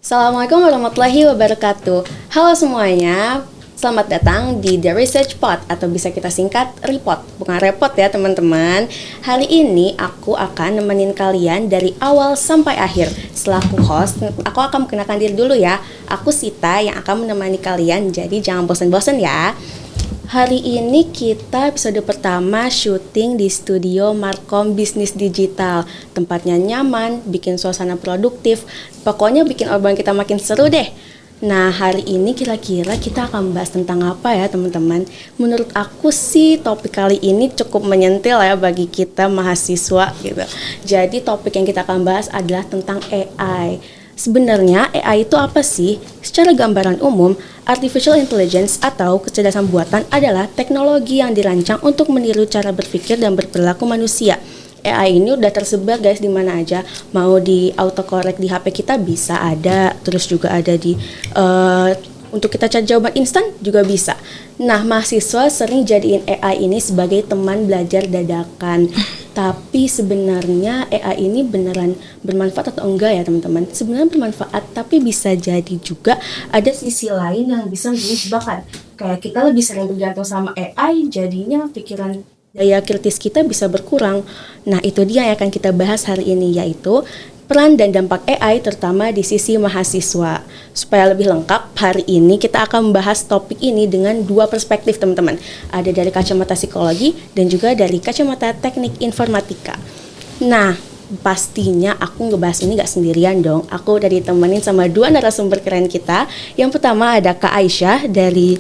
Assalamualaikum warahmatullahi wabarakatuh. Halo semuanya, selamat datang di The Research Pod atau bisa kita singkat Repot. Bukan repot ya teman-teman. Hari ini aku akan nemenin kalian dari awal sampai akhir. Selaku host, aku akan mengenalkan diri dulu ya. Aku Sita yang akan menemani kalian, jadi jangan bosan-bosan ya. Hari ini kita episode pertama syuting di studio Markom Bisnis Digital. Tempatnya nyaman, bikin suasana produktif, pokoknya bikin obrolan kita makin seru deh. Nah, hari ini kira-kira kita akan bahas tentang apa ya teman-teman? Menurut aku sih topik kali ini cukup menyentil ya bagi kita mahasiswa gitu. Jadi topik yang kita akan bahas adalah tentang AI. Sebenarnya AI itu apa sih? Secara gambaran umum, Artificial Intelligence atau kecerdasan buatan adalah teknologi yang dirancang untuk meniru cara berpikir dan berperilaku manusia. AI ini udah tersebar guys di mana aja. Mau di autocorrect di HP kita bisa ada, terus juga ada di untuk kita cari jawaban instan juga bisa. Nah, mahasiswa sering jadiin AI ini sebagai teman belajar dadakan. Tapi sebenarnya AI ini beneran bermanfaat atau enggak ya teman-teman? Sebenarnya bermanfaat, tapi bisa jadi juga ada sisi lain yang bisa menjadi jebakan. Kayak kita lebih sering bergantung sama AI, jadinya pikiran daya kritis kita bisa berkurang. Nah, itu dia yang akan kita bahas hari ini, yaitu peran dan dampak AI terutama di sisi mahasiswa. Supaya lebih lengkap, hari ini kita akan membahas topik ini dengan dua perspektif teman-teman. Ada dari kacamata psikologi dan juga dari kacamata teknik informatika. Nah, pastinya aku ngebahas ini gak sendirian dong. Aku udah ditemenin sama dua narasumber keren kita. Yang pertama ada Kak Aisyah dari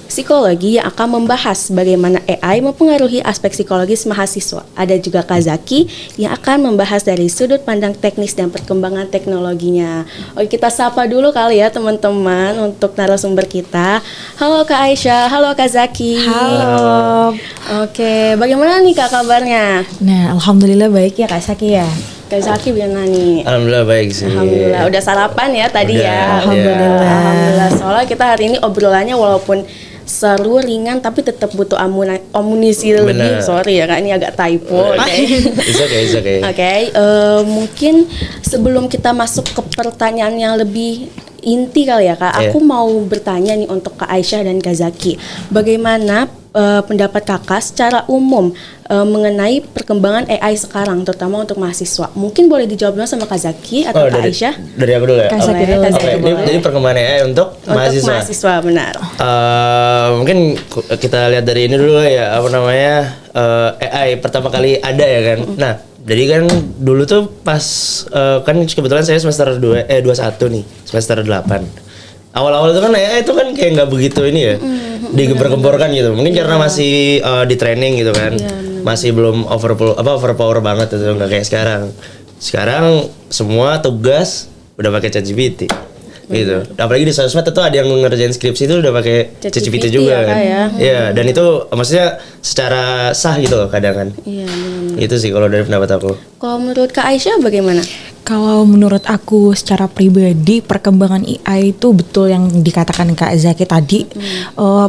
psikologi yang akan membahas bagaimana AI mempengaruhi aspek psikologis mahasiswa. Ada juga Kak Zaki yang akan membahas dari sudut pandang teknis dan perkembangan teknologinya. Oke, kita sapa dulu kali ya teman-teman untuk narasumber kita. Halo Kak Aisyah, halo Kak Zaki. Halo. Oke, bagaimana nih Kak kabarnya? Nah, alhamdulillah baik ya Kak Zaki ya. Kak Zaki gimana nih? Alhamdulillah baik sih. Alhamdulillah, udah sarapan ya tadi Udah, ya. Alhamdulillah. Alhamdulillah, soalnya kita hari ini obrolannya walaupun seru, ringan, tapi tetap butuh amunisi lebih. Sorry ya Kak, ini agak typo. It's okay. Oke, mungkin sebelum kita masuk ke pertanyaan yang lebih inti kali ya Kak, aku mau bertanya nih untuk Kak Aisyah dan Kak Zaki. Bagaimana pendapat Kakak secara umum mengenai perkembangan AI sekarang, terutama untuk mahasiswa? Mungkin boleh dijawab dulu sama Kak Zaki atau Kak Aisyah? Dari aku dulu ya? Kak Zaki dulu. Jadi perkembangan AI untuk mahasiswa? Mahasiswa, benar. Mungkin kita lihat dari ini dulu ya, apa namanya, AI pertama kali ada ya kan? Nah, jadi kan dulu tuh pas, kan kebetulan saya semester 21 nih, semester 8. Awal-awal itu kan AI itu kan kayak nggak begitu ini ya, digembar-gemborkan gitu. Mungkin karena masih di training gitu kan, masih belum overpower banget itu, nggak kayak sekarang. Sekarang semua tugas udah pakai ChatGPT gitu. Apalagi di sosmed itu ada yang ngerjain skripsi itu udah pakai ChatGPT juga kan. Iya, dan itu maksudnya secara sah gitu loh kadang kan. Iya, Itu sih kalau dari pendapat aku. Kalau menurut Kak Aisyah bagaimana? Kalau menurut aku secara pribadi perkembangan AI itu betul yang dikatakan Kak Zaki tadi.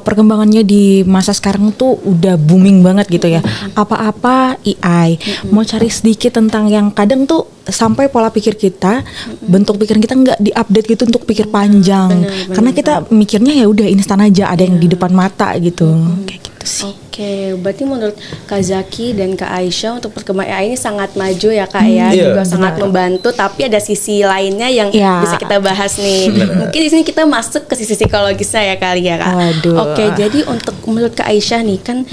Perkembangannya di masa sekarang tuh udah booming banget gitu ya. Apa-apa AI. Mau cari sedikit tentang yang kadang tuh sampai pola pikir kita, bentuk pikiran kita nggak diupdate gitu untuk pikir panjang. Karena kita mikirnya ya udah instan aja, ada yang di depan mata gitu. Kayak gitu sih. Oke, berarti menurut Kak Zaki dan Kak Aisyah untuk perkembangan AI ini sangat maju ya Kak ya, juga sangat membantu. Tapi ada sisi lainnya yang bisa kita bahas nih. Mungkin di sini kita masuk ke sisi psikologisnya ya kali ya Kak. Waduh. Oke, jadi untuk menurut Kak Aisyah nih kan,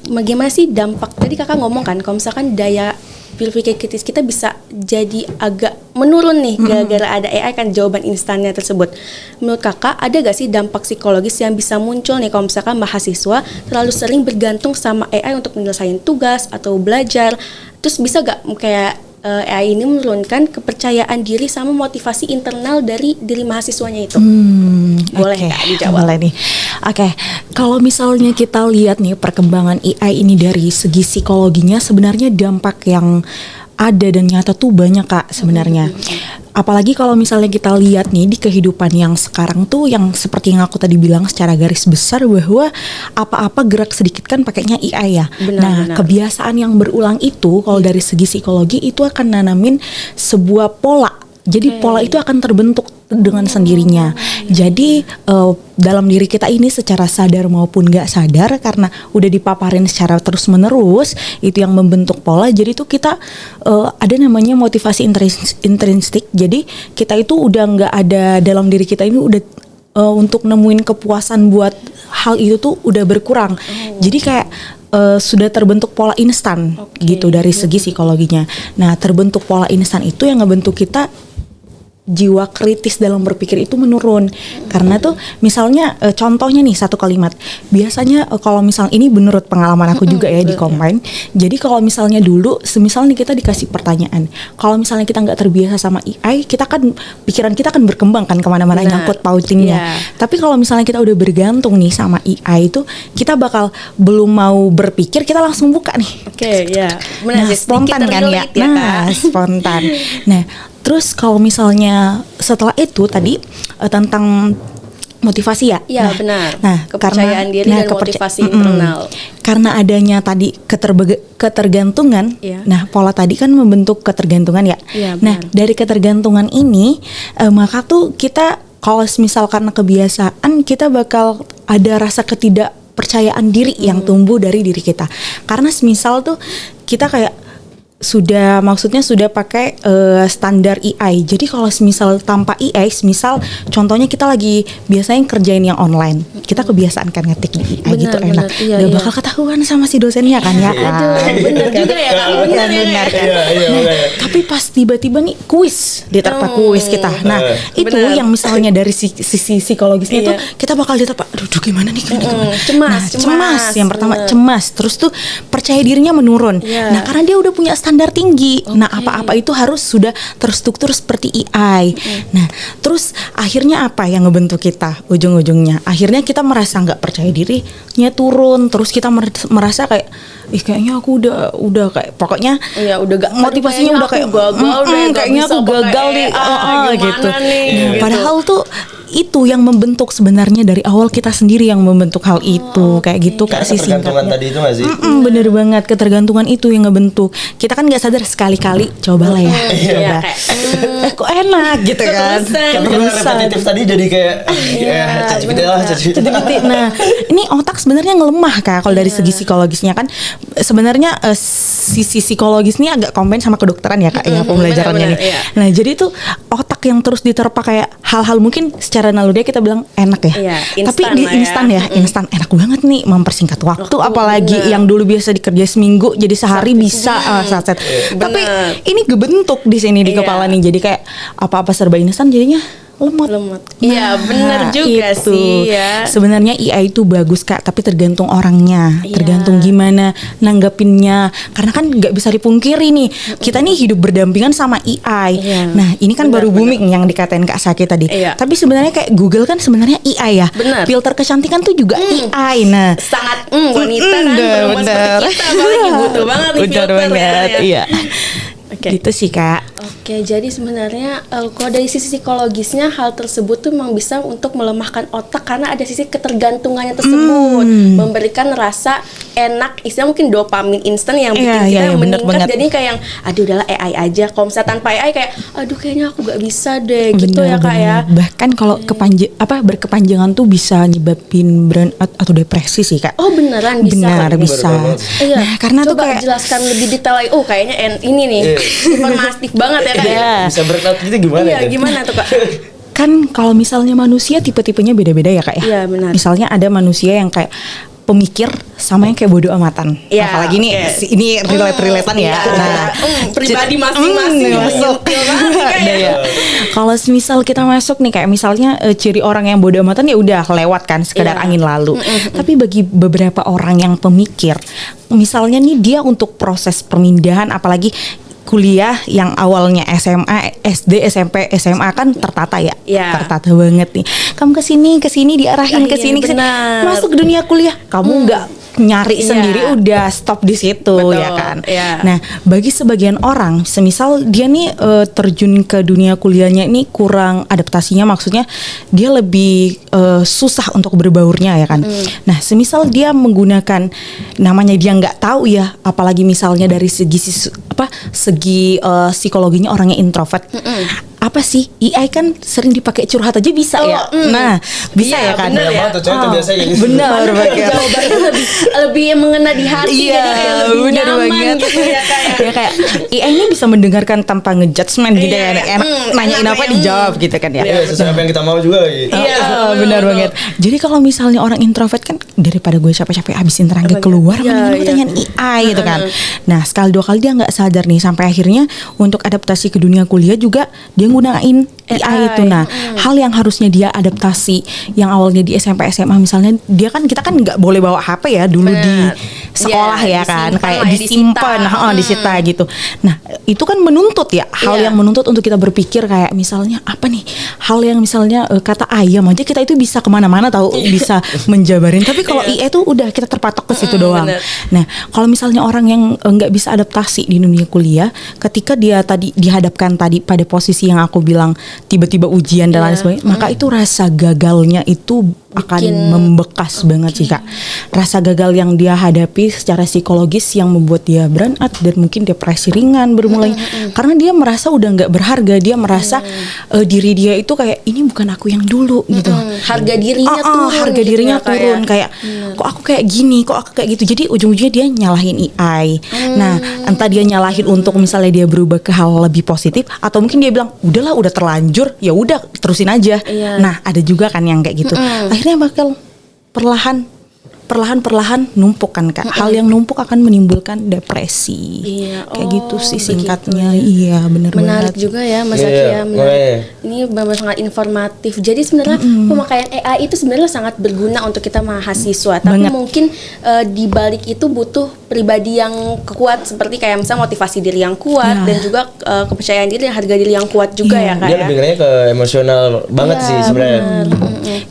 bagaimana sih dampak? Tadi Kakak ngomong kan, kalau misalkan daya berpikir kritis kita bisa jadi agak menurun nih gara-gara ada AI kan jawaban instannya tersebut. Menurut Kakak ada gak sih dampak psikologis yang bisa muncul nih kalau misalkan mahasiswa terlalu sering bergantung sama AI untuk menyelesaikan tugas atau belajar? Terus bisa gak kayak AI ini menurunkan kepercayaan diri sama motivasi internal dari diri mahasiswanya itu? Boleh Kak dijawab? Boleh nih. Oke, kalau misalnya kita lihat nih perkembangan AI ini dari segi psikologinya, sebenarnya dampak yang ada dan nyata tuh banyak Kak sebenarnya. Apalagi kalau misalnya kita lihat nih di kehidupan yang sekarang tuh yang seperti yang aku tadi bilang secara garis besar bahwa apa-apa gerak sedikit kan pakainya AI ya. Benar. Kebiasaan yang berulang itu kalau dari segi psikologi itu akan nanamin sebuah pola. Jadi pola itu akan terbentuk dengan sendirinya. Jadi dalam diri kita ini secara sadar maupun nggak sadar, karena udah dipaparin secara terus menerus, itu yang membentuk pola. Jadi tuh kita ada namanya motivasi intrinsik. Jadi kita itu udah nggak ada dalam diri kita ini udah untuk nemuin kepuasan buat hal itu tuh udah berkurang. Jadi kayak sudah terbentuk pola instan gitu dari segi psikologinya. Nah, terbentuk pola instan itu yang ngebentuk kita jiwa kritis dalam berpikir itu menurun. Karena tuh misalnya contohnya nih satu kalimat. Biasanya kalau misal ini menurut pengalaman aku juga ya di Combine. Jadi kalau misalnya dulu semisal nih kita dikasih pertanyaan, kalau misalnya kita nggak terbiasa sama AI, kita kan pikiran kita kan berkembang kan kemana-mana nyangkut pautinnya. Tapi kalau misalnya kita udah bergantung nih sama AI itu, kita bakal belum mau berpikir, kita langsung buka nih. Benar, nah, spontan kan ya. Nah, spontan. Nah, terus kalau misalnya setelah itu tadi tentang motivasi ya. Iya, benar. Nah, kepercayaan diri dan motivasi internal. Karena adanya tadi ketergantungan. Nah, pola tadi kan membentuk ketergantungan ya. Nah, dari ketergantungan ini maka tuh kita kalau misal karena kebiasaan, kita bakal ada rasa ketidakpercayaan diri yang tumbuh dari diri kita. Karena semisal tuh kita kayak sudah pakai standar AI. Jadi kalau misal tanpa AI, misal contohnya kita lagi biasanya kerjain yang online, kita kebiasaan kan ngetik di AI gitu enak. Gak bakal ketahuan sama si dosennya kan ya. Bener juga ya Kak. Benar kan. Tapi pas tiba-tiba nih kuis, diterpa kuis kita. Nah itu yang misalnya dari sisi psikologisnya tuh kita bakal diterpa. Aduh gimana nih? Cemas. Yang pertama cemas. Terus tuh percaya dirinya menurun. Nah karena dia udah punya standar tinggi. Nah, apa-apa itu harus sudah terstruktur seperti AI. Nah, terus akhirnya apa yang ngebentuk kita ujung-ujungnya? Akhirnya kita merasa nggak percaya dirinya turun. Terus kita merasa kayak kayaknya aku udah kayak pokoknya motivasinya udah kayak gagal deh, kayaknya aku gagal nih gitu. Padahal tuh itu yang membentuk sebenarnya dari awal kita sendiri yang membentuk hal itu kayak gitu Kak sih ketergantungan tadi itu nggak sih? Bener banget, ketergantungan itu yang ngebentuk. Kita kan nggak sadar sekali-kali cobalah ya. Kok enak gitu kan. Terus repetitif tadi jadi kayak ChatGPT. Nah, ini otak sebenarnya ngelemah Kak kalau dari segi psikologisnya kan. Sebenarnya sisi psikologis ini agak combine sama kedokteran ya Kak ya pembelajarannya nih. Nah, jadi tuh otak yang terus diterpa kayak hal-hal mungkin secara naluri kita bilang enak ya. Tapi di instan enak banget nih, mempersingkat waktu apalagi yang dulu biasa dikerja seminggu jadi sehari bisa saset. Tapi ini kebentuk di sini di kepala nih, jadi kayak apa-apa serba instan jadinya lemot. Iya, benar juga itu. Sih ya. Sebenarnya AI itu bagus Kak, tapi tergantung orangnya, tergantung gimana nanggapinnya. Karena kan nggak bisa dipungkiri nih, kita nih hidup berdampingan sama AI. Nah, ini kan baru booming yang dikatain Kak Saki tadi. Tapi sebenarnya kayak Google kan sebenarnya AI ya. Filter kecantikan tuh juga AI. Nah, sangat wanita kan perempuan seperti kita apalagi butuh banget nih filter ya. Gitu sih Kak. Oke, jadi sebenarnya kalau dari sisi psikologisnya hal tersebut tuh memang bisa untuk melemahkan otak karena ada sisi ketergantungannya tersebut, memberikan rasa enak, istilah mungkin dopamin instan yang bikin kita meningkat. Jadi kayak yang aduh udahlah AI aja. Kalau misalnya tanpa AI kayak aduh kayaknya aku gak bisa deh gitu ya Kak ya. Bahkan kalau berkepanjangan tuh bisa nyebabin burnout atau depresi sih Kak. Oh beneran bisa. Bisa. Nah, karena coba tuh kayak jelaskan lebih detail lagi. Oh kayaknya ini nih informatif banget ya Kak ya. Bisa burnout gitu gimana? Gimana tuh Kak? Kan kalau misalnya manusia tipe-tipenya beda-beda ya Kak ya. Iya benar. Misalnya ada manusia yang kayak pemikir sama yang kayak bodo amatan. Apalagi nih ini relate-relatean ya. Nah, pribadi masing-masing masuk. Kalau misal kita masuk nih kayak misalnya ciri orang yang bodo amatan ya udah lewat kan sekedar angin lalu. Tapi bagi beberapa orang yang pemikir, misalnya nih dia untuk proses pemindahan apalagi kuliah yang awalnya SMA, SD, SMP, SMA kan tertata ya. Tertata banget nih. Kamu kesini diarahin kesini. Masuk dunia kuliah, kamu nggak nyari sendiri udah stop di situ. Ya kan. Nah, bagi sebagian orang, semisal dia nih terjun ke dunia kuliahnya ini kurang adaptasinya, maksudnya dia lebih susah untuk berbaurnya ya kan. Nah, semisal dia menggunakan namanya dia nggak tahu ya, apalagi misalnya dari segi psikologinya orangnya introvert. apa sih AI kan sering dipakai curhat aja bisa ya. Nah, bisa Iya, ya kan. bener ya. Tuh cewek tuh biasanya kayak gitu. Benar, Bakir. Jawabannya lebih mengena di hati, Iya, jadi kayak lebih bener nyaman banget. gitu ya kayak. Ya kayak AI ini bisa mendengarkan tanpa ngejudgement gitu Iya, ya. Enak nanyain enak apa ya, dijawab gitu kan ya. Iya, sesuai apa yang kita mau juga gitu. Iya, Benar betul. banget. Jadi kalau misalnya orang introvert kan daripada gue capek-capek habisin tenaga keluar, Iya, mendingan gue iya. tanyain AI gitu kan. Nah, sekali dua kali dia nggak sadar nih, sampai akhirnya untuk adaptasi ke dunia kuliah juga dia gunain AI itu. Nah, hal yang harusnya dia adaptasi yang awalnya di SMP SMA misalnya, kita kan nggak boleh bawa HP ya dulu di Benar. sekolah Iya, ya kan, disimpan kayak lah ya, disimpan, disita gitu. Nah, itu kan menuntut ya, hal Iya. yang menuntut untuk kita berpikir kayak misalnya apa nih, hal yang misalnya kata ayam aja kita itu bisa kemana-mana tahu, bisa menjabarin. Tapi kalau IA tuh udah kita terpatok ke situ doang. bener. Nah, kalau misalnya orang yang nggak bisa adaptasi di dunia kuliah, ketika dia tadi dihadapkan tadi pada posisi yang aku bilang tiba-tiba ujian dan lain sebagainya, maka itu rasa gagalnya itu akan membekas banget sih Kak. Rasa gagal yang dia hadapi secara psikologis yang membuat dia burn out dan mungkin depresi ringan bermulai karena dia merasa udah nggak berharga, dia merasa diri dia itu kayak ini bukan aku yang dulu gitu. Harga dirinya turun, harga gitu dirinya ya, kayak. turun kayak kok aku kayak gini, kok aku kayak gitu. Jadi ujung-ujungnya dia nyalahin AI. Nah, entah dia nyalahin untuk misalnya dia berubah ke hal lebih positif atau mungkin dia bilang udahlah udah terlanjur, ya udah terusin aja. Iya. Nah, ada juga kan yang kayak gitu. Akhirnya bakal perlahan numpuk kan Kak. Hal yang numpuk akan menimbulkan depresi. Iya. Kayak gitu sih begitu singkatnya. ya. Iya, benar Menarik banget. juga ya Mas Iya, Zaki ya, menarik. makanya. Ini benar sangat informatif. Jadi sebenarnya pemakaian AI itu sebenarnya sangat berguna untuk kita mahasiswa. Tapi Banget. mungkin di balik itu butuh pribadi yang kuat, seperti kayak misalnya motivasi diri yang kuat Ya. dan juga kepercayaan diri dan harga diri yang kuat juga Iya. ya Kak Dia ya. lebih ngenanya ke emosional banget Iya, sih sebenarnya.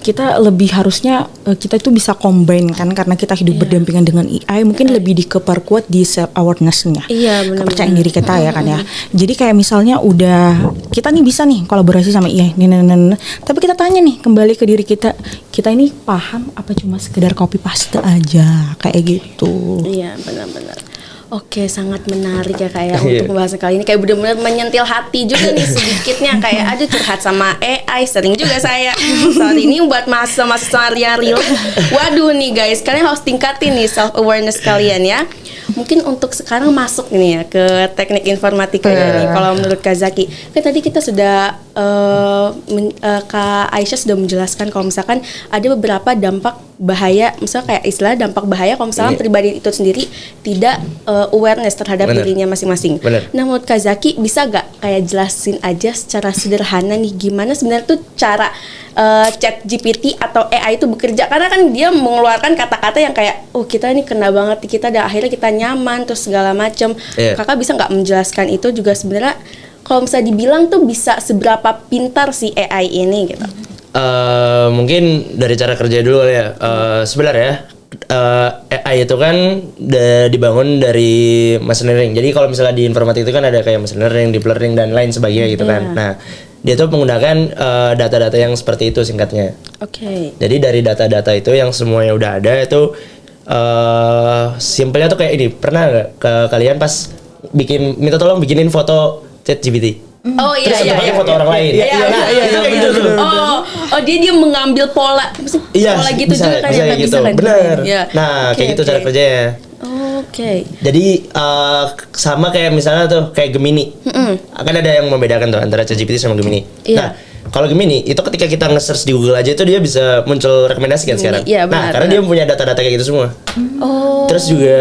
Kita lebih harusnya kita itu bisa combine kan karena kita hidup berdampingan dengan AI, mungkin lebih diperkuat di self awareness-nya. Iya, benar-benar. Kepercayaan diri kita ya kan ya. Jadi kayak misalnya udah kita nih bisa nih kolaborasi sama AI nih. Tapi kita tanya nih kembali ke diri kita ini paham apa cuma sekedar copy paste aja kayak gitu. Iya, benar-benar. Oke, sangat menarik ya kayak Iya. untuk pembahasan kali ini kayak benar-benar menyentil hati juga nih sedikitnya kayak aduh curhat sama AI sering juga saya saat ini buat mahasiswa yang real. Waduh nih guys, kalian harus tingkatin nih self awareness kalian ya. Mungkin untuk sekarang masuk nih ya ke teknik informatika nih. Kalau menurut Kak Zaki, kan tadi kita sudah Kak Aisyah sudah menjelaskan kalau misalkan ada beberapa dampak bahaya, misalnya kayak istilah dampak bahaya kalau misalkan pribadi itu sendiri tidak awareness terhadap Bener. dirinya masing-masing. Bener. Nah, menurut Kak Zaki bisa gak kayak jelasin aja secara sederhana nih gimana sebenarnya tuh cara Chat GPT atau AI itu bekerja, karena kan dia mengeluarkan kata-kata yang kayak kita ini kena banget di kita dan akhirnya kita nyaman terus segala macam. Iya. Kakak bisa nggak menjelaskan itu juga sebenarnya kalau misalnya dibilang tuh bisa seberapa pintar si AI ini gitu? Mungkin dari cara kerja dulu ya. Sebenarnya AI itu kan dibangun dari machine learning. Jadi kalau misalnya di informatika itu kan ada kayak machine learning, deep learning dan lain sebagainya gitu kan. Nah, dia tuh menggunakan data-data yang seperti itu singkatnya. Oke. Jadi dari data-data itu yang semuanya udah ada itu simpelnya tuh kayak ini. Pernah nggak kalian pas minta tolong bikinin foto ChatGPT? Oh iya Terus iya. pakai Iya. foto orang lain. Iya, Nah, iya, itu kayak gitu tuh. dia mengambil pola, Iya, pola gitu bisa, juga kan bisa ya, kayak gitu. kan? Bener. Iya. Nah, Oke, kayak gitu oke. cara kerjanya. Oke. Jadi sama kayak misalnya tuh kayak Gemini. Akan ada yang membedakan tuh antara ChatGPT sama Gemini. Iya. Nah, kalau Gemini itu ketika kita nge-search di Google aja itu dia bisa muncul rekomendasi kan sekarang. iya, Nah, benar, karena benar. dia punya data-data kayak gitu semua. Oh. Terus juga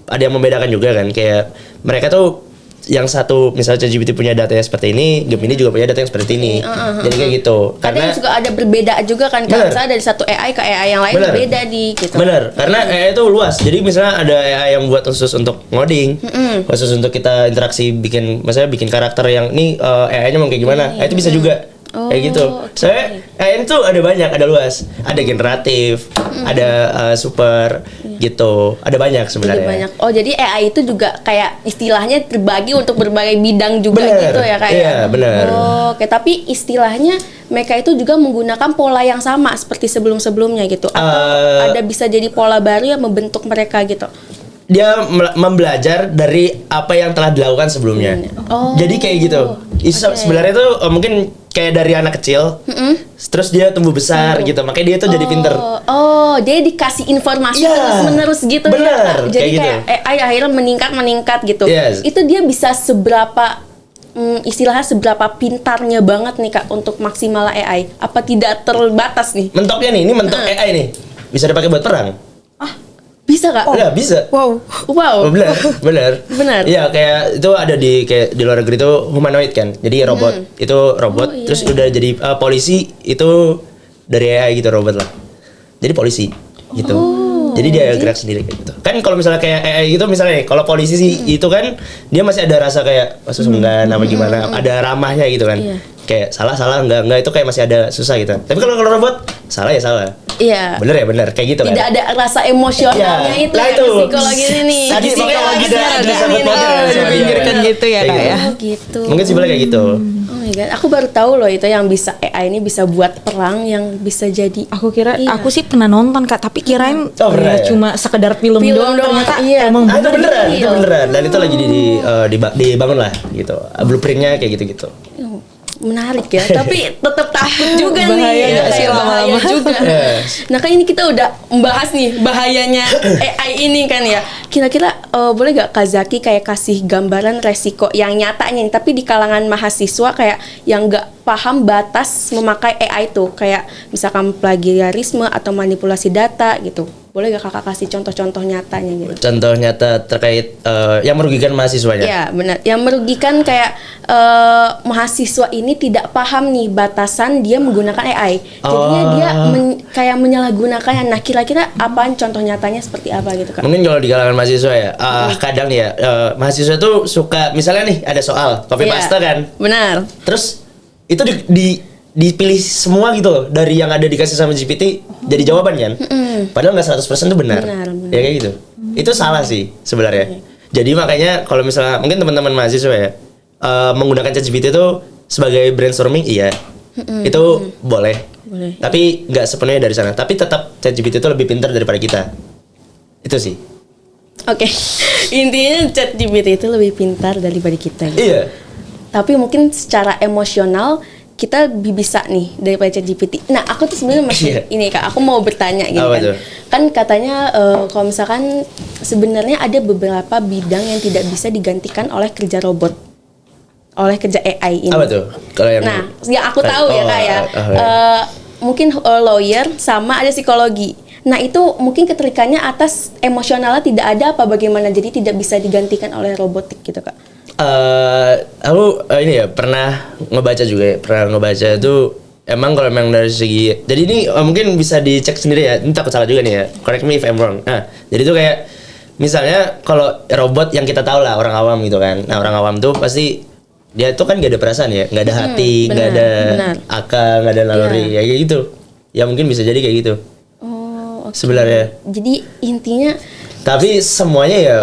ada yang membedakan juga kan kayak mereka tuh yang satu misalnya ChatGPT punya data yang seperti ini, Gemini juga punya data yang seperti ini. Jadi kayak gitu. Kadang juga ada berbeda juga kan, kalau Bener. misalnya dari satu AI ke AI yang lain Bener. beda di gitu. Bener, karena AI itu luas. Jadi misalnya ada AI yang buat khusus untuk ngoding, khusus untuk kita interaksi misalnya bikin karakter yang ini AI-nya mau kayak gimana, itu bisa juga. Kayak gitu. Saya AI itu ada banyak, ada luas, ada generatif, ada super gitu, ada banyak Jadi sebenarnya. banyak. Oh, jadi AI itu juga kayak istilahnya terbagi untuk berbagai bidang juga Bener. gitu ya kayak. Iya, bener. Oh, oke, tapi istilahnya mereka itu juga menggunakan pola yang sama seperti sebelum-sebelumnya gitu. Atau ada bisa jadi pola baru yang membentuk mereka gitu. membelajar dari apa yang telah dilakukan sebelumnya. Oh. Jadi kayak gitu. Sebenarnya itu mungkin kayak dari anak kecil, terus dia tumbuh besar gitu, makanya dia tuh jadi pinter. Oh, dia dikasih informasi Iya. terus-menerus gitu Bener, ya, Kak? Jadi kayak gitu. kayak AI akhirnya meningkat gitu. Yes. Itu dia bisa seberapa istilahnya seberapa pintarnya banget nih Kak untuk maksimal AI? Apa tidak terbatas nih? Mentoknya nih, ini mentok AI nih. Bisa dipakai buat perang. Bisa Kak? Iya, bisa. Wow. Wow. Oh, benar. Benar. Iya, kayak itu ada kayak di luar negeri itu humanoid kan. Jadi robot. Itu robot Oh, iya, terus udah jadi polisi itu dari AI gitu robot lah. Jadi polisi gitu. Jadi dia gerak sendiri kayak gitu. Kan kalau misalnya kayak AI gitu misalnya nih, kalau polisi sih itu kan dia masih ada rasa kayak sungkan apa gimana, ada ramahnya gitu kan. Iya. Kayak salah enggak itu kayak masih ada susah gitu. Tapi kalau robot salah ya salah. Iya. Bener ya bener kayak gitu Tidak kan. ada rasa emosionalnya Iya. itu Nah, ya itu. psikologi ini. Tadi Psikologi makanya ada ini. disebut model Oh, dipinggirkan gitu ya, Kayak Kak, ya? Oh gitu. Mungkin sebenarnya kayak gitu. Oh my god, aku baru tahu loh itu yang bisa AI ini bisa buat perang yang bisa jadi. Aku kira Iya. aku sih pernah nonton Kak, tapi kirain pernah ya? cuma sekedar film, Film doang. doang, Ternyata iya. emang Itu beneran, Iya. itu beneran. Dan itu lagi dibangun lah gitu. Blueprintnya kayak gitu-gitu. Oh, menarik ya, tapi tetap takut juga nih. Bahaya ya, nggak sih kayak lama-lama? bahaya juga. Yes. Nah kan ini kita udah membahas nih bahayanya AI ini kan ya. Kira-kira boleh gak Kak Zaki kayak kasih gambaran resiko yang nyatanya nih, tapi di kalangan mahasiswa kayak yang gak paham batas memakai AI itu, kayak misalkan plagiarisme atau manipulasi data gitu. Boleh gak Kakak kasih contoh-contoh nyatanya gitu? Contoh nyata terkait yang merugikan mahasiswanya. Ya benar, yang merugikan kayak mahasiswa ini tidak paham nih batasan dia menggunakan AI, jadinya dia kayak menyalahgunakannya. Nah kira-kira apaan contoh nyatanya seperti apa gitu Kak? Mungkin kalau di kalangan mahasiswa ya, kadang nih ya mahasiswa tuh suka misalnya nih ada soal copy Iya, paste kan, benar. terus itu dipilih semua gitu loh dari yang ada dikasih sama GPT jadi jawaban kan, padahal nggak 100% tuh benar. Benar. Ya kayak gitu. Itu salah sih sebenarnya. Jadi makanya kalau misalnya mungkin teman-teman mahasiswa ya menggunakan ChatGPT itu sebagai brainstorming, iya itu boleh. Tapi nggak sepenuhnya dari sana. Tapi tetap ChatGPT itu lebih pintar daripada kita. Itu sih. Oke, intinya ChatGPT itu lebih pintar daripada kita. Gitu. Iya. Tapi mungkin secara emosional kita bisa nih daripada ChatGPT. Nah, aku tuh sebenarnya masih Iya. ini Kak, aku mau bertanya gitu Apa kan. tuh? Kan katanya kalau misalkan sebenarnya ada beberapa bidang yang tidak bisa digantikan oleh kerja robot. Oleh kerja AI ini. Apa tuh? Kalau yang Nah, yang aku tahu ya Kak ya. Mungkin lawyer sama ada psikologi. Nah, itu mungkin keterikaitannya atas emosionalnya tidak ada apa bagaimana, jadi tidak bisa digantikan oleh robotik gitu Kak. Aku ini ya pernah ngebaca juga ya, pernah ngebaca itu emang kalau memang dari segi, jadi ini mungkin bisa dicek sendiri ya, ini takut salah juga nih ya, correct me if I'm wrong. Nah jadi itu kayak misalnya kalau robot yang kita tahu lah orang awam gitu kan, nah orang awam tuh pasti dia tuh kan gak ada perasaan ya, nggak ada hati, nggak ada akal, nggak ada naluri, ya kayak gitu, ya mungkin bisa jadi kayak gitu. Oh, oke. Sebenarnya. Jadi intinya Tapi semuanya ya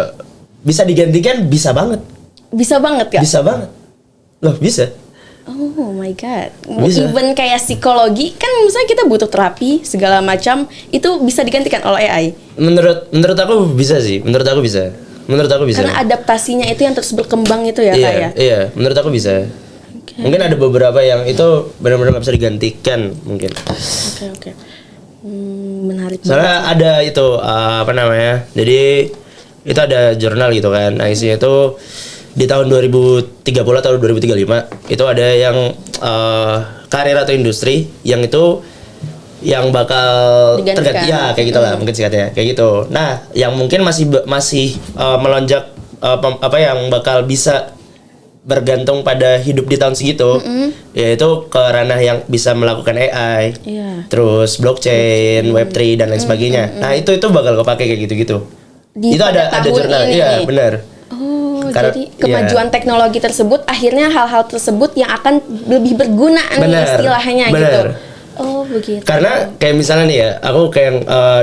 bisa digantikan, bisa banget. bisa banget Kak? Bisa banget. Loh, bisa. Oh my god. Bisa. Even kayak psikologi kan misalnya kita butuh terapi segala macam itu bisa digantikan oleh AI. Menurut aku bisa sih. Menurut aku bisa. Karena adaptasinya itu yang terus berkembang itu ya Iya, Kak ya. iya, menurut aku bisa. Mungkin ada beberapa yang itu benar-benar nggak bisa digantikan mungkin. Oke. Menarik banget. Soalnya ada itu apa namanya? Jadi itu ada jurnal gitu kan. Nah, isinya itu di tahun 2030 atau 2035 itu ada yang karir atau industri yang itu yang bakal Digantikan. terganti, ya kayak gitulah mungkin singkatnya kayak gitu. Nah, yang mungkin masih melonjak apa yang bakal bisa bergantung pada hidup di tahun segitu, yaitu ke ranah yang bisa melakukan AI, Iya. terus blockchain, Web3 dan lain sebagainya. Nah, itu bakal kepake kayak gitu-gitu. Di Itu pada ada tahun jurnal, ini iya nih. benar. Oh, Karena- jadi kemajuan teknologi tersebut akhirnya hal-hal tersebut yang akan lebih berguna nih Benar, istilahnya gitu. benar. Oh, begitu. Karena kayak misalnya nih ya, aku kayak yang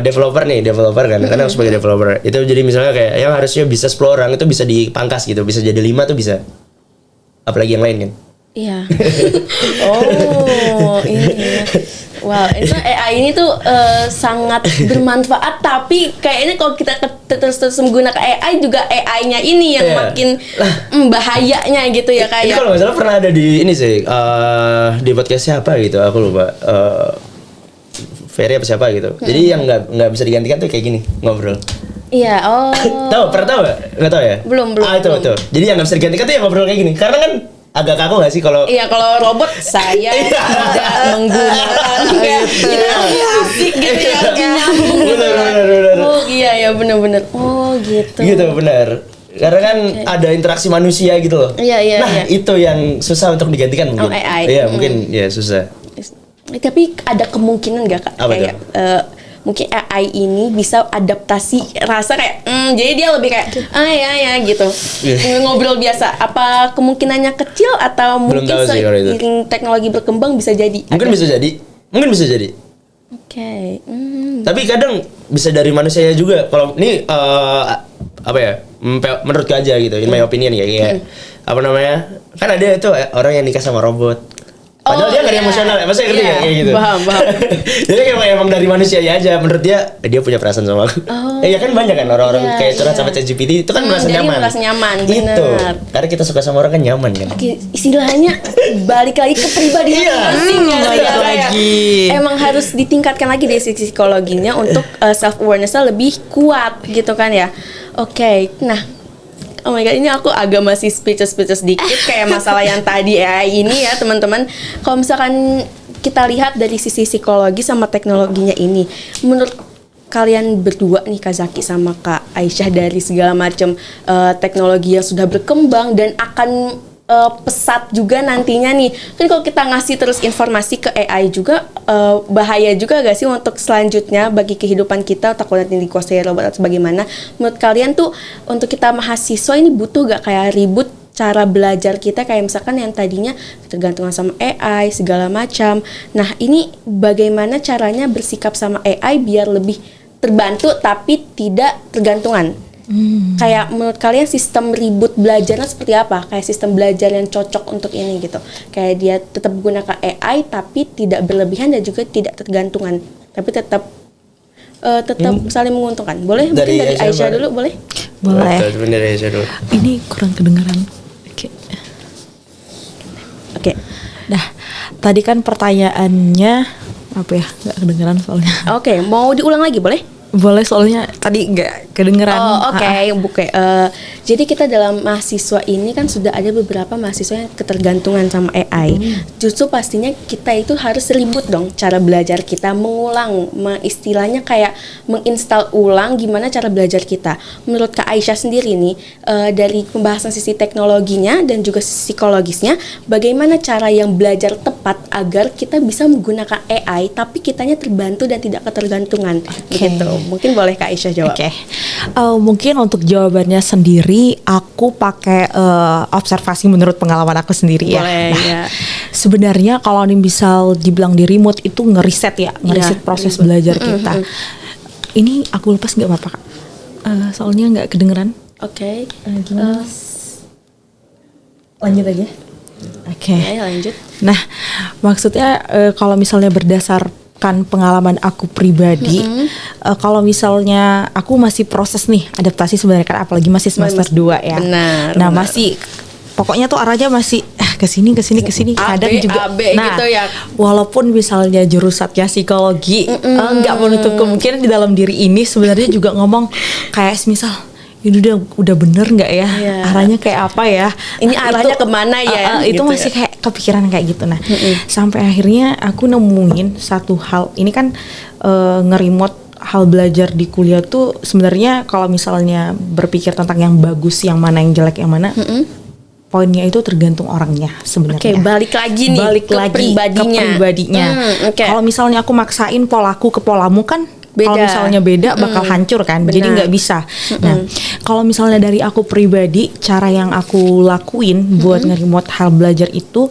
developer kan, karena aku sebagai developer. Itu jadi misalnya kayak yang harusnya bisa 10 orang itu bisa dipangkas gitu, bisa jadi 5 tuh bisa. Apalagi yang lain kan. Iya. Oh, ini. Wow, itu AI ini tuh sangat bermanfaat, tapi kayaknya kalau kita terus menggunakan AI juga AI-nya ini yang makin bahayanya gitu ya Ini kayak. kalau nggak salah pernah ada di ini sih di podcast siapa gitu, aku lupa. Ferry apa siapa gitu. Jadi yang nggak bisa digantikan tuh kayak gini ngobrol. Iya, oh. Pernah tahu nggak? Nggak tahu ya? Belum. Itu. Jadi yang nggak bisa digantikan tuh ya ngobrol kayak gini. Karena kan agak kaku nggak sih kalau Iya, kalau robot saya tidak menggunakan kayak kita asik gitu ya, nyambung gitu. Bener. Oh iya ya, bener-bener. Oh gitu. Gitu benar. Karena kan ada interaksi manusia gitu loh. Iya. Nah, itu yang susah untuk digantikan mungkin. AI. Iya, mungkin ya susah. Tapi ada kemungkinan nggak Kak? Apa kayak mungkin AI ini bisa adaptasi rasa kayak jadi dia lebih kayak ya gitu ngobrol biasa. Apa kemungkinannya kecil atau Belum mungkin tahu sih kalau itu. seiring teknologi berkembang bisa jadi? Mungkin bisa jadi. Oke. Tapi kadang bisa dari manusianya juga. Kalau ini apa ya? Menurutku aja gitu, in my opinion kayak apa namanya? Kan ada itu orang yang nikah sama robot. Padahal dia nggak ada emosional ya, maksudnya ngerti nggak kayak gitu? Paham. Jadi kayak emang dari manusianya aja, menurut dia punya perasaan sama aku. Ya kan banyak kan orang-orang kayak curhat sama ChatGPT itu kan merasa jadi nyaman. merasa nyaman, Itu, benar. karena kita suka sama orang kan nyaman kan. Oke, istilahnya balik lagi ke pribadian masing-masing ya. balik Kayak lagi. Emang harus ditingkatkan lagi dari sisi psikologinya untuk self awareness-nya lebih kuat gitu kan ya. Oke, nah. Oh my god, ini aku agak masih speechless dikit kayak masalah yang tadi AI ini ya teman-teman. Kalau misalkan kita lihat dari sisi psikologi sama teknologinya ini, menurut kalian berdua nih Kak Zaki sama Kak Aisyah, dari segala macam teknologi yang sudah berkembang dan akan pesat juga nantinya nih, kan kalau kita ngasih terus informasi ke AI juga bahaya juga gak sih untuk selanjutnya bagi kehidupan kita, takut nanti dikuasai robot atau bagaimana. Menurut kalian tuh untuk kita mahasiswa ini butuh gak kayak ribut cara belajar kita, kayak misalkan yang tadinya tergantungan sama AI segala macam. Nah ini bagaimana caranya bersikap sama AI biar lebih terbantu tapi tidak tergantungan? Kayak menurut kalian sistem ribut belajarnya seperti apa? Kayak sistem belajar yang cocok untuk ini gitu. Kayak dia tetap menggunakan AI tapi tidak berlebihan dan juga tidak tergantungan. Tapi tetap saling menguntungkan. Boleh? Mungkin dari Aisyah dulu boleh? Boleh. Dari Aisyah dulu. Ini kurang kedengeran. Oke. Nah, tadi kan pertanyaannya apa ya? Nggak kedengeran soalnya. Oke, mau diulang lagi boleh? Boleh, soalnya tadi nggak kedengeran. Oh oke. Jadi kita dalam mahasiswa ini kan sudah ada beberapa mahasiswa yang ketergantungan sama AI. Justru pastinya kita itu harus ribut dong cara belajar kita, mengulang, istilahnya kayak menginstal ulang gimana cara belajar kita. Menurut Kak Aisyah sendiri nih, dari pembahasan sisi teknologinya dan juga sisi psikologisnya, bagaimana cara yang belajar tepat agar kita bisa menggunakan AI tapi kitanya terbantu dan tidak ketergantungan. Gitu. Mungkin boleh Kak Aisyah jawab. Oke. Mungkin untuk jawabannya sendiri aku pakai observasi menurut pengalaman aku sendiri ya. Boleh, nah, ya. Sebenarnya kalau ini misal dibilang di remote itu ngeriset proses belajar kita. Ini aku lepas nggak apa-apa Kak? Soalnya nggak kedengeran. Oke. Lanjut aja. Oke. Lanjut. Nah, maksudnya kalau misalnya berdasarkan pengalaman aku pribadi, kalau misalnya aku masih proses nih adaptasi sebenarnya kan, apalagi masih semester 2 ya. Benar. Masih pokoknya tuh arahnya masih kesini kadang juga. Gitu ya. Walaupun misalnya jurusannya psikologi, nggak menutup kemungkinan di dalam diri ini sebenarnya juga ngomong kayak misal ini udah bener nggak ya, arahnya kayak apa ya, ini arahnya kemana ya, itu gitu masih ya. kayak kepikiran kayak gitu. Nah sampai akhirnya aku nemuin satu hal, ini kan nge-remote hal belajar di kuliah tuh sebenarnya kalau misalnya berpikir tentang yang bagus yang mana, yang jelek yang mana, poinnya itu tergantung orangnya sebenarnya. Oke, balik lagi nih ke pribadinya. Kalau misalnya aku maksain polaku ke polamu kan, kalau misalnya beda bakal hancur kan. Benar. Jadi nggak bisa. Nah, kalau misalnya dari aku pribadi, cara yang aku lakuin buat nge-remote hal belajar itu,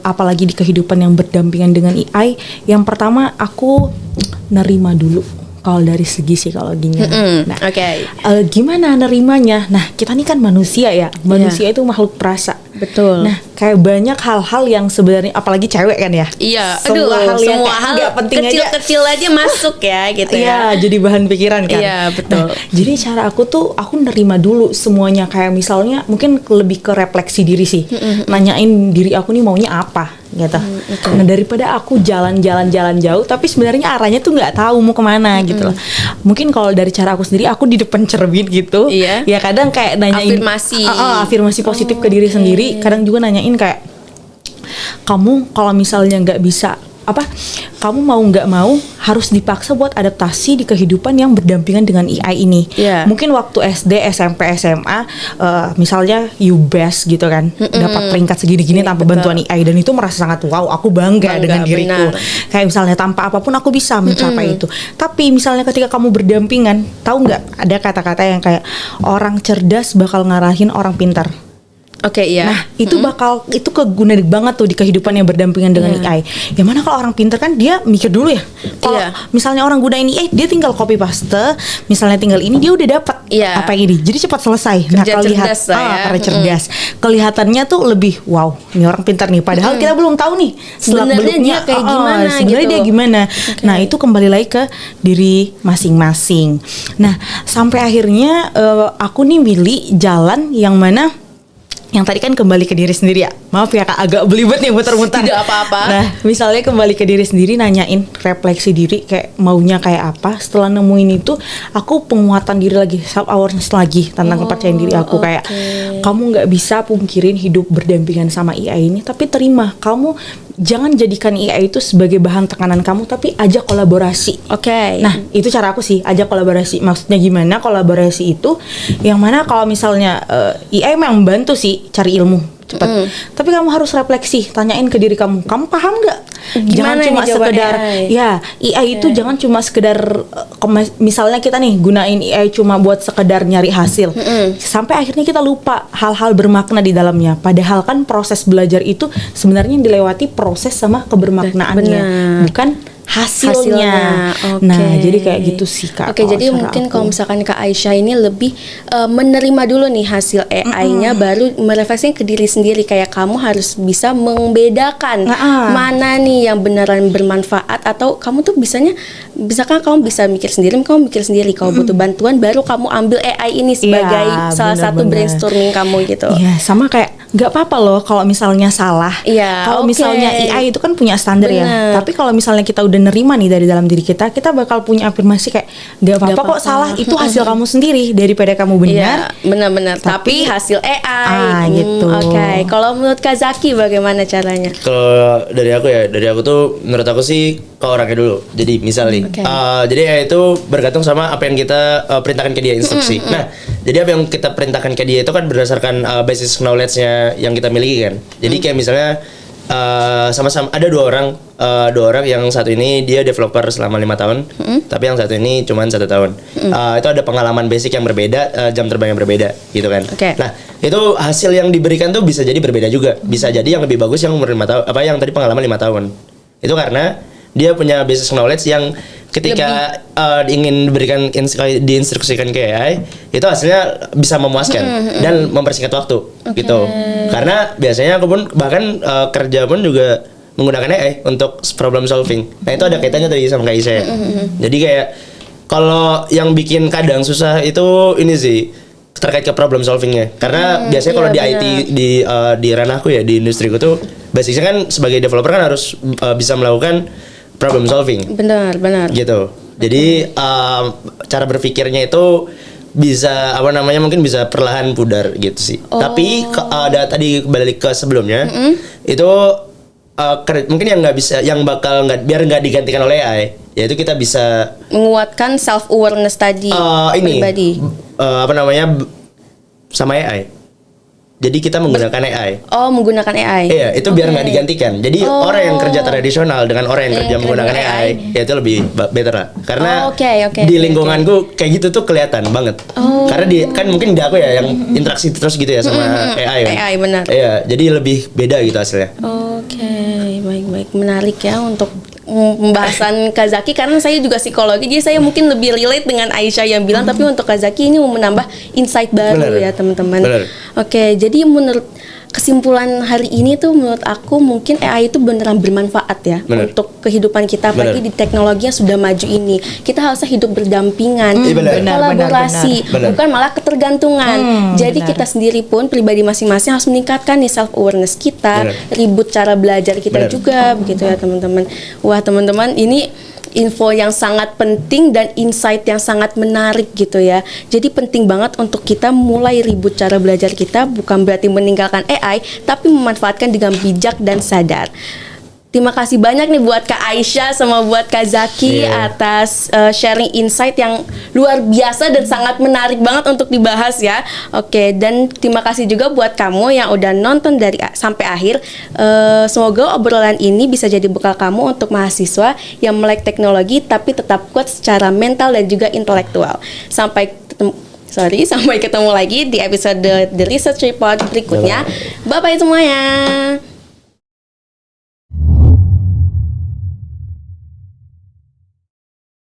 apalagi di kehidupan yang berdampingan dengan AI, yang pertama aku nerima dulu kalau dari segi psikologinya. Nah, gimana nerimanya? Nah, kita ini kan manusia ya. Manusia itu makhluk perasa. Betul. Nah, kayak banyak hal-hal yang sebenarnya apalagi cewek kan ya. Iya, Semua hal yang semua kayak hal nggak penting kecil-kecil aja masuk ya gitu Iya, ya. jadi bahan pikiran kan. Iya, betul. Nah, jadi cara aku tuh aku nerima dulu semuanya, kayak misalnya mungkin lebih ke refleksi diri sih. Nanyain diri aku nih maunya apa gitu. Nah, daripada aku jalan-jalan jauh tapi sebenarnya arahnya tuh nggak tahu mau kemana gitu loh. Mungkin kalau dari cara aku sendiri, aku di depan cermin gitu. Iya. Ya kadang kayak nanyain Afirmasi. afirmasi positif ke diri sendiri. Kadang juga nanyain kayak, kamu kalau misalnya nggak bisa kamu mau nggak mau harus dipaksa buat adaptasi di kehidupan yang berdampingan dengan AI ini. Iya. Mungkin waktu SD, SMP, SMA, misalnya you best gitu kan, dapat peringkat segini-gini tanpa betul. bantuan AI, dan itu merasa sangat wow, aku bangga dengan diriku. benar. Kayak misalnya tanpa apapun aku bisa mencapai itu. Tapi misalnya ketika kamu berdampingan, tahu nggak ada kata-kata yang kayak orang cerdas bakal ngarahin orang pintar. Oke, iya. Nah, itu itu keguna banget tuh di kehidupan yang berdampingan dengan AI. Yang mana kalau orang pintar kan dia mikir dulu ya. Kalau misalnya orang gunain AI, dia tinggal copy paste, misalnya tinggal ini dia udah dapat apa yang ini. Jadi cepat selesai. Kerja cerdas lah ya. Karena cerdas. Kelihatannya tuh lebih wow, ini orang pintar nih. Padahal kita belum tahu nih Sebenarnya dia kayak gimana sebenarnya gitu. dia gimana. Nah, itu kembali lagi ke diri masing-masing. Nah, sampai akhirnya aku nih milih jalan yang mana, yang tadi kan kembali ke diri sendiri ya. Maaf ya Kak, agak belibet nih muter-muter. Tidak apa-apa. Nah, misalnya kembali ke diri sendiri, nanyain refleksi diri kayak maunya kayak apa. Setelah nemuin itu, aku penguatan diri lagi, self awareness lagi tentang kepercayaan diri aku. Kayak kamu nggak bisa pungkirin hidup berdampingan sama AI ini, tapi terima, kamu jangan jadikan AI itu sebagai bahan tekanan kamu, tapi ajak kolaborasi. Oke. Nah, itu cara aku sih, ajak kolaborasi. Maksudnya gimana kolaborasi itu? Yang mana kalau misalnya AI memang membantu sih cari ilmu cepat. Tapi kamu harus refleksi, tanyain ke diri kamu paham nggak? Jangan Gimana cuma nih jawaban sekedar AI? AI itu jangan cuma sekedar misalnya kita nih gunain AI cuma buat sekedar nyari hasil. Sampai akhirnya kita lupa hal-hal bermakna di dalamnya. Padahal kan proses belajar itu sebenarnya dilewati proses sama kebermaknaannya, Benar. bukan hasilnya. Oke. Nah, jadi kayak gitu sih Kak. Oke, kalau jadi cara mungkin aku. kalau misalkan Kak Aisyah ini lebih menerima dulu nih hasil AI-nya, baru merefleksikan ke diri sendiri. Kayak kamu harus bisa membedakan mana nih yang beneran bermanfaat, atau kamu tuh misalkan kamu bisa mikir sendiri, kalau butuh bantuan baru kamu ambil AI ini sebagai salah satu brainstorming kamu gitu. Iya, sama kayak nggak apa-apa loh kalau misalnya salah. Iya, Kalau oke. misalnya AI itu kan punya standar ya. Bener. Tapi kalau misalnya kita udah nerima nih dari dalam diri kita bakal punya afirmasi kayak nggak apa-apa Nggak kok apa-apa. salah, itu hasil kamu sendiri, daripada kamu benar. Iya, benar-benar. Tapi hasil AI. Gitu. Oke. Kalau menurut Kak Zaki bagaimana caranya? Kalau dari aku tuh menurut aku sih ke orangnya dulu. Jadi misal nih, Oke. jadi AI itu bergantung sama apa yang kita perintahkan ke dia, instruksi. Nah, jadi apa yang kita perintahkan ke dia itu kan berdasarkan basis knowledge-nya yang kita miliki kan. Jadi kayak misalnya sama-sama ada dua orang yang satu ini dia developer selama 5 tahun, tapi yang satu ini cuma 1 tahun. Itu ada pengalaman basic yang berbeda, jam terbang yang berbeda, gitu kan. Oke. Nah, itu hasil yang diberikan tuh bisa jadi berbeda juga. Bisa jadi yang lebih bagus yang umur 5 tahun, yang tadi pengalaman 5 tahun. Itu karena dia punya basic knowledge yang ketika ingin diberikan diinstruksikan ke AI, itu hasilnya bisa memuaskan dan mempersingkat waktu gitu. Karena biasanya aku pun bahkan kerja pun juga menggunakan AI untuk problem solving. Nah, itu ada kaitannya tadi sama kayak saya. Jadi kayak kalau yang bikin kadang susah itu ini sih terkait ke problem solvingnya. Karena biasanya kalau di IT di ranahku ya, di industriku tuh basicnya kan sebagai developer kan harus bisa melakukan problem solving. Benar. Gitu. Jadi cara berpikirnya itu bisa mungkin bisa perlahan pudar gitu sih. Tapi ada tadi balik ke sebelumnya itu mungkin yang nggak bisa, yang bakal biar nggak digantikan oleh AI, yaitu kita bisa Menguatkan self awareness tadi pribadi. Sama AI. Jadi kita menggunakan AI. Oh, menggunakan AI. Iya, itu biar nggak digantikan. Jadi orang yang kerja tradisional dengan orang yang kerja menggunakan AI, ya itu lebih better lah. Karena di lingkunganku kayak gitu tuh kelihatan banget. Karena kan mungkin di aku ya yang interaksi terus gitu ya sama AI kan. AI, benar. Iya, jadi lebih beda gitu hasilnya. Oke, baik. Menarik ya untuk pembahasan Kak Zaki, karena saya juga psikologi, jadi saya mungkin lebih relate dengan Aisyah yang bilang, tapi untuk Kak Zaki ini mau menambah insight baru ya teman-teman. Oke, jadi menurut kesimpulan hari ini tuh menurut aku mungkin AI itu beneran bermanfaat ya Bener. untuk kehidupan kita, apalagi Bener. di teknologi yang sudah maju ini. Kita harusnya hidup berdampingan, Iya, bener. berkolaborasi, Bener. bukan malah ketergantungan. Jadi benar. kita sendiri pun pribadi masing-masing harus meningkatkan nih self awareness kita, Bener. ribut cara belajar kita Bener. juga, begitu ya teman-teman. Wah teman-teman, ini info yang sangat penting dan insight yang sangat menarik gitu ya. Jadi penting banget untuk kita mulai ribut cara belajar kita, bukan berarti meninggalkan AI, tapi memanfaatkan dengan bijak dan sadar. Terima kasih banyak nih buat Kak Aisyah sama buat Kak Zaki Iya. atas sharing insight yang luar biasa dan sangat menarik banget untuk dibahas ya. Oke, dan terima kasih juga buat kamu yang udah nonton dari sampai akhir. Semoga obrolan ini bisa jadi bekal kamu untuk mahasiswa yang melek teknologi tapi tetap kuat secara mental dan juga intelektual. Sampai ketemu lagi di episode The Research Report berikutnya. Bye-bye semuanya.